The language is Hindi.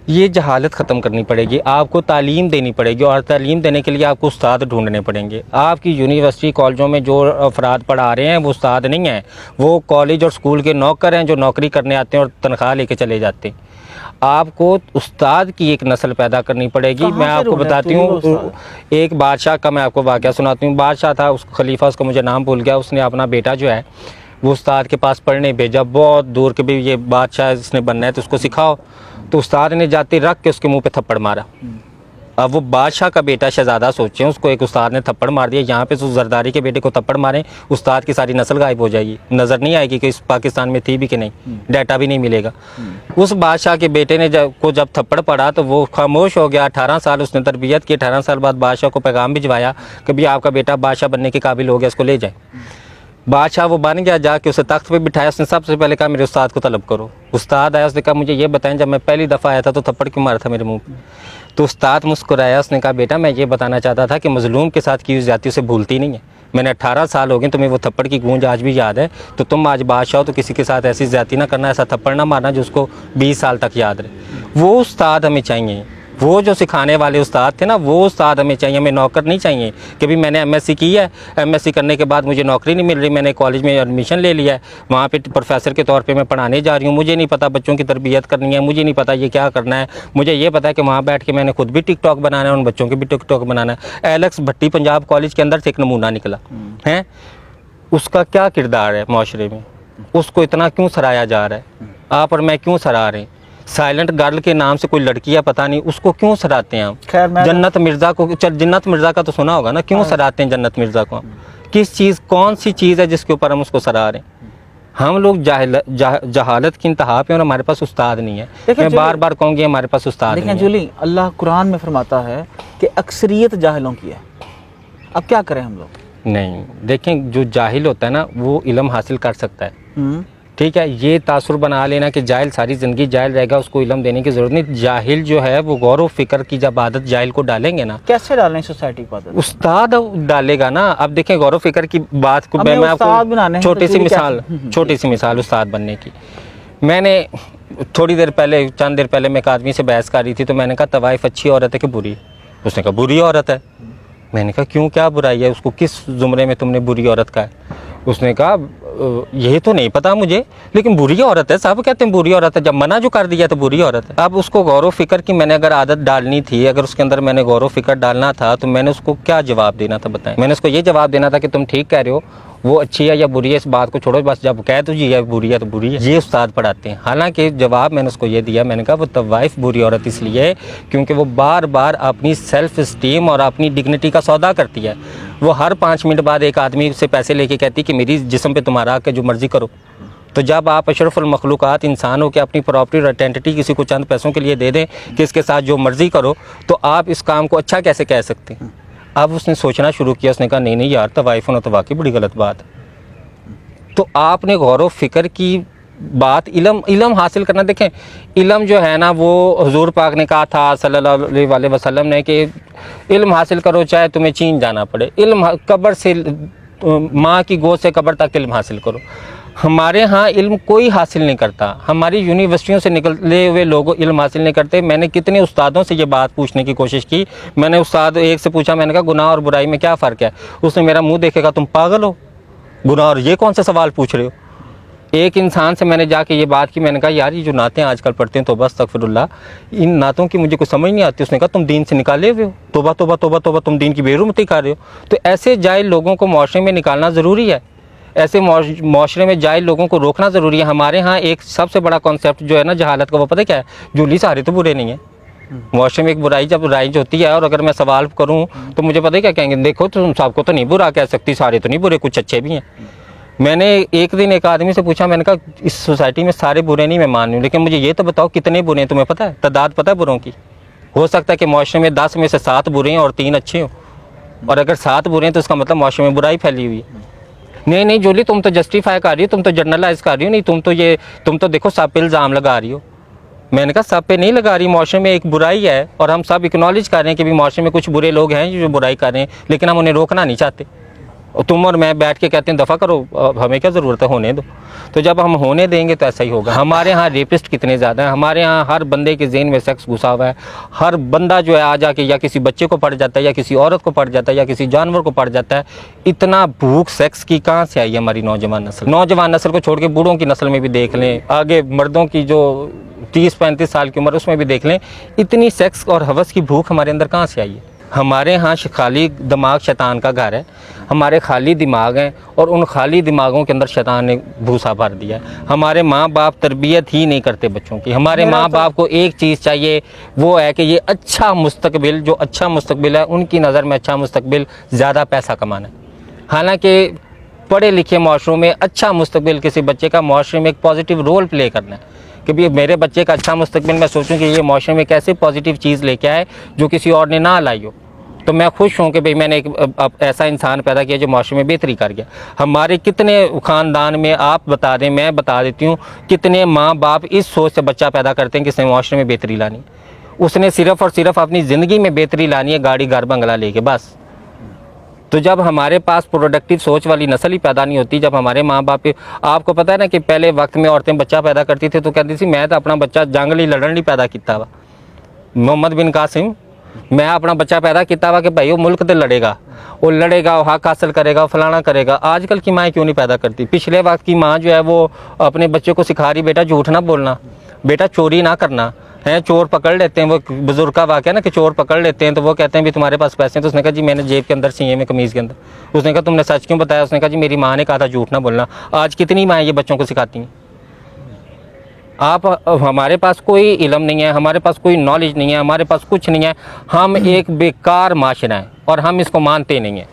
ये जहालत ख़त्म करनी पड़ेगी, आपको तालीम देनी पड़ेगी और तालीम देने के लिए आपको उस्ताद ढूंढने पड़ेंगे। आपकी यूनिवर्सिटी कॉलेजों में जो अफराद पढ़ा रहे हैं वो उस्ताद नहीं हैं, वो कॉलेज और स्कूल के नौकर हैं जो नौकरी करने आते हैं और तनख्वाह लेके चले जाते हैं। आपको उस्ताद की एक नस्ल पैदा करनी पड़ेगी। मैं आपको बताती हूँ, एक बादशाह का मैं आपको वाक़या सुनाती हूँ। बादशाह था, उस खलीफा, उसका मुझे नाम भूल गया, उसने अपना बेटा जो है वो उस्ताद के पास पढ़ने भेजा, बहुत दूर के भी ये बादशाह इसने बनना है तो उसको सिखाओ। तो उस्ताद ने जाते रख के उसके मुंह पे थप्पड़ मारा। अब वो बादशाह का बेटा शहजादा सोचें, उसको एक उस्ताद ने थप्पड़ मार दिया। यहाँ पे तो जरदारी के बेटे को थप्पड़ मारें, उस्ताद की सारी नस्ल गायब हो जाएगी, नज़र नहीं आएगी कि इस पाकिस्तान में थी भी कि नहीं, डाटा भी नहीं मिलेगा। उस बादशाह के बेटे ने जब थप्पड़ पड़ा तो वो खामोश हो गया। 18 साल उसने तरबियत की। 18 साल बाद बादशाह को पैगाम भिजवाया कि भी आपका बेटा बादशाह बनने के काबिल हो गया, इसको ले जाए। बादशाह वो बन गया, जाके उसे तख्त पे बिठाया। उसने सबसे पहले कहा मेरे उस्ताद को तलब करो। उस्ताद आया, उसने कहा मुझे ये बताएं जब मैं पहली दफ़ा आया था तो थप्पड़ क्यों मारा था मेरे मुंह पे? तो उस्ताद मुस्कुराया, उसने कहा बेटा मैं ये बताना चाहता था कि मजलूम के साथ की हुई ज़्यादती उसे भूलती नहीं है। मैंने 18 साल हो गए, तुम्हें वो थप्पड़ की गूंज आज भी याद है, तो तुम आज बादशाह हो तो किसी के साथ ऐसी ज़्यादती ना करना, ऐसा थप्पड़ ना मारना जो उसको 20 साल तक याद रहे। वो उस्ताद हमें चाहिए, वो जो सिखाने वाले उस्ताद थे ना, वो उस्ताद हमें चाहिए। हमें नौकर नहीं चाहिए कि भी मैंने एमएससी की है, एमएससी करने के बाद मुझे नौकरी नहीं मिल रही, मैंने कॉलेज में एडमिशन ले लिया है, वहाँ पे प्रोफेसर के तौर पे मैं पढ़ाने जा रही हूँ, मुझे नहीं पता बच्चों की तरबियत करनी है, मुझे नहीं पता ये क्या करना है। मुझे ये पता है कि वहाँ बैठ के मैंने खुद भी टिकटॉक बनाना है, उन बच्चों के भी टिकटॉक बनाना है। एलेक्स भट्टी पंजाब कॉलेज के अंदर से एक नमूना निकला है। उसका क्या किरदार है माशरे में, उसको इतना क्यों सराहा जा रहा है? आप और मैं क्यों सराह रहे हैं? साइलेंट गर्ल के नाम से कोई लड़की है पता नहीं, उसको क्यों सराहते हैं हम? जन्नत मिर्ज़ा को, जन्नत मिर्ज़ा का तो सुना होगा ना, क्यों सराहते हैं जन्नत मिर्ज़ा को? किस चीज़, कौन सी चीज़ है जिसके ऊपर हम उसको सराह रहे हैं? हम लोग जहालत की इंतहा पे और हमारे पास उस्ताद नहीं है। मैं बार बार कहूँगी हमारे पास उस्ताद नहीं है। जूली, अल्लाह कुरान में फरमाता है कि अक्सरियत जाहिलों की है। अब क्या करें हम लोग? नहीं, देखें, जो जाहिल होता है ना वो इल्म हासिल कर सकता है, ठीक है। ये तासुर बना लेना कि जाहिल सारी ज़िंदगी जाहिल रहेगा, उसको इल्म देने की ज़रूरत नहीं। जाहिल जो है वो गौर व फिक्र की जब आदत जाहिल को डालेंगे ना, कैसे डालें सोसाइटी को आदत? उस्ताद डालेगा ना। अब देखें, गौर व फिक्र की बात को मैं आपको छोटी सी मिसाल उस्ताद बनने की। मैंने थोड़ी देर पहले, चंद देर पहले मैं एक आदमी से बहस कर रही थी, तो मैंने कहा तवाइफ अच्छी औरत है कि बुरी? उसने कहा बुरी औरत है। मैंने कहा क्यों, क्या बुराई है? उसको किस ज़ुमरे में तुमने बुरी औरत का है? उसने कहा ये तो नहीं पता मुझे, लेकिन बुरी औरत है, सब कहते हैं बुरी औरत है, जब मना जो कर दिया तो बुरी औरत है। अब उसको गौर व फिक्र की मैंने अगर आदत डालनी थी, अगर उसके अंदर मैंने गौर व फिक्र डालना था, तो मैंने उसको क्या जवाब देना था बताएं? मैंने उसको ये जवाब देना था कि तुम ठीक कह रहे हो, वो अच्छी है या बुरी है इस बात को छोड़ो, बस जब कह तुझे ये बुरी है तो बुरी है। ये उस्ताद पढ़ाते हैं। हालांकि जवाब मैंने उसको ये दिया, मैंने कहा वो तवाइफ बुरी औरत इसलिए है क्योंकि वो बार बार अपनी सेल्फ इस्टीम और अपनी डिग्निटी का सौदा करती है। वो हर 5 मिनट बाद एक आदमी से पैसे लेके कहती कि मेरी जिस्म पे तुम्हारा हक है, जो मर्जी करो। तो जब आप अशरफुल मखलूक़ात इंसान हो के अपनी प्रॉपर्टी और आइडेंटिटी किसी को चंद पैसों के लिए दे दें कि इसके साथ जो मर्जी करो, तो आप इस काम को अच्छा कैसे कह सकते हैं? अब उसने सोचना शुरू किया, उसने कहा नहीं नहीं यार, तवाइफ होना तो वाकई बड़ी गलत बात है। तो आपने गौर व फिक्र की बात, इल्म हासिल करना। देखें, इल्म जो है ना वो हुजूर पाक ने कहा था सल्लल्लाहु अलैहि वसल्लम ने कि इल्म हासिल करो चाहे तुम्हें चीन जाना पड़े। इल्म कब्र से, माँ की गोद से कब्र तक इल्म हासिल करो। हमारे यहाँ इल्म कोई हासिल नहीं करता, हमारी यूनिवर्सिटियों से निकले हुए लोग इल्म हासिल नहीं करते। मैंने कितने उस्तादों से ये बात पूछने की कोशिश की। मैंने उस्ताद एक से पूछा, मैंने कहा गुनाह और बुराई में क्या फ़र्क है? उसने मेरा मुंह देखेगा, तुम पागल हो, गुनाह और ये कौन सा सवाल पूछ रहे हो? एक इंसान से मैंने जाके ये बात की, मैंने कहा यार ये जो नातें आजकल पढ़ते हैं तौबा अस्तगफिरुल्लाह, इन नातों की मुझे कुछ समझ नहीं आती। उसने कहा तुम दीन से निकाले हुए हो, तौबा तौबा तौबा तौबा, तुम दीन की बेरुमती कर रहे हो। तो ऐसे जाहिल लोगों को माशरे में निकालना ज़रूरी है, ऐसे माशरे में जाहिल लोगों को रोकना ज़रूरी है। हमारे यहाँ एक सबसे बड़ा कॉन्सेप्ट जो है ना जहालत का, वो पता क्या है? जूली सारे तो बुरे नहीं है। माशरे में एक बुराई जब राइज होती है और अगर मैं सवाल करूँ तो मुझे पता है क्या कहेंगे, देखो तुम सबको तो नहीं बुरा कह सकती, सारे तो नहीं बुरे, कुछ अच्छे भी हैं। मैंने एक दिन एक आदमी से पूछा, मैंने कहा इस सोसाइटी में सारे बुरे नहीं मैं मान रही हूँ, लेकिन मुझे ये तो बताओ कितने बुरे हैं, तुम्हें पता है? तादाद पता है बुरों की? हो सकता है कि माशरे में 10 में से 7 बुरे हैं और 3 अच्छे हों, और अगर 7 बुरे हैं तो इसका मतलब माशरे में बुराई फैली हुई है। नहीं नहीं जूली, तुम तो जस्टिफाई कर रही हो, तुम तो जर्नलाइज कर रही हो, नहीं तुम तो देखो सब पे इल्ज़ाम लगा रही हो। मैंने कहा सब पे नहीं लगा रही, माशरे में एक बुराई है और हम सब एक्नॉलेज कर रहे हैं कि भी माशरे में कुछ बुरे लोग हैं जो बुराई कर रहे हैं, लेकिन हम उन्हें रोकना नहीं चाहते। और तुम और मैं बैठ के कहते हैं दफ़ा करो, हमें क्या ज़रूरत है, होने दो। तो जब हम होने देंगे तो ऐसा ही होगा। हमारे यहाँ रेपिस्ट कितने ज़्यादा हैं, हमारे यहाँ हर बंदे के ज़हन में सेक्स घुसा हुआ है। हर बंदा जो है आ जाके या किसी बच्चे को पड़ जाता है, या किसी औरत को पड़ जाता है, या किसी जानवर को पड़ जाता है। इतना भूख सेक्स की कहाँ से आई है हमारी नौजवान नस्ल को छोड़ के बूढ़ों की नस्ल में भी देख लें, आगे मर्दों की जो 30-35 साल की उम्र उसमें भी देख लें, इतनी सेक्स और हवस की भूख हमारे अंदर कहाँ से आई है। हमारे यहाँ खाली दिमाग शैतान का घर है, हमारे खाली दिमाग हैं और उन खाली दिमागों के अंदर शैतान ने भूसा भर दिया है। हमारे माँ बाप तरबियत ही नहीं करते बच्चों की। हमारे माँ बाप को एक चीज़ चाहिए, वो है कि ये अच्छा मुस्तकबिल, जो अच्छा मुस्तकबिल है उनकी नज़र में अच्छा मुस्तकबिल ज़्यादा पैसा कमाना है। हालांकि पढ़े लिखे माशरों में अच्छा मुस्तकबिल किसी बच्चे का माशरे में एक पॉजिटिव रोल प्ले करना है कि भाई मेरे बच्चे का अच्छा मुस्तकबिल, मैं सोचूं कि ये माशरे में कैसे पॉजिटिव चीज़ लेके आए जो किसी और ने ना लाई हो। तो मैं खुश हूँ कि भाई मैंने एक ऐसा इंसान पैदा किया जो माशरे में बेहतरी कर गया। हमारे कितने ख़ानदान में आप बता दें, मैं बता देती हूँ, कितने माँ बाप इस सोच से बच्चा पैदा करते हैं कि इसने माशरे में बेहतरी लानी, उसने सिर्फ़ और सिर्फ अपनी ज़िंदगी में बेहतरी लानी है, गाड़ी घर बंगला लेके बस। तो जब हमारे पास प्रोडक्टिव सोच वाली नस्ल ही पैदा नहीं होती, जब हमारे माँ बाप, आपको पता है ना कि पहले वक्त में औरतें बच्चा पैदा करती थी तो कहती थी मैं तो अपना बच्चा जंग लई लड़न नहीं पैदा किया वा, मोहम्मद बिन कासिम, मैं अपना बच्चा पैदा किया वा कि भाई वो मुल्क तो लड़ेगा, वो लड़ेगा, वो हक हासिल करेगा, वो फलाना करेगा। आजकल की माएँ क्यों नहीं पैदा करती? पिछले वक्त की माँ जो है वो अपने बच्चे को सिखा रही, बेटा झूठ ना बोलना, बेटा चोरी ना करना है। चोर पकड़ लेते हैं, वो बुजुर्ग का वाक़या ना कि चोर पकड़ लेते हैं तो वो कहते हैं भी तुम्हारे पास पैसे हैं, तो उसने कहा जी मैंने जेब के अंदर सीए में कमीज़ के अंदर। उसने कहा तुमने सच क्यों बताया? उसने कहा जी मेरी माँ ने कहा था झूठ ना बोलना। आज कितनी माएँ ये बच्चों को सिखाती हैं। आप, हमारे पास कोई इल्म नहीं है, हमारे पास कोई नॉलेज नहीं है, हमारे पास कुछ नहीं है, हम एक बेकार माशरा है और हम इसको मानते नहीं हैं।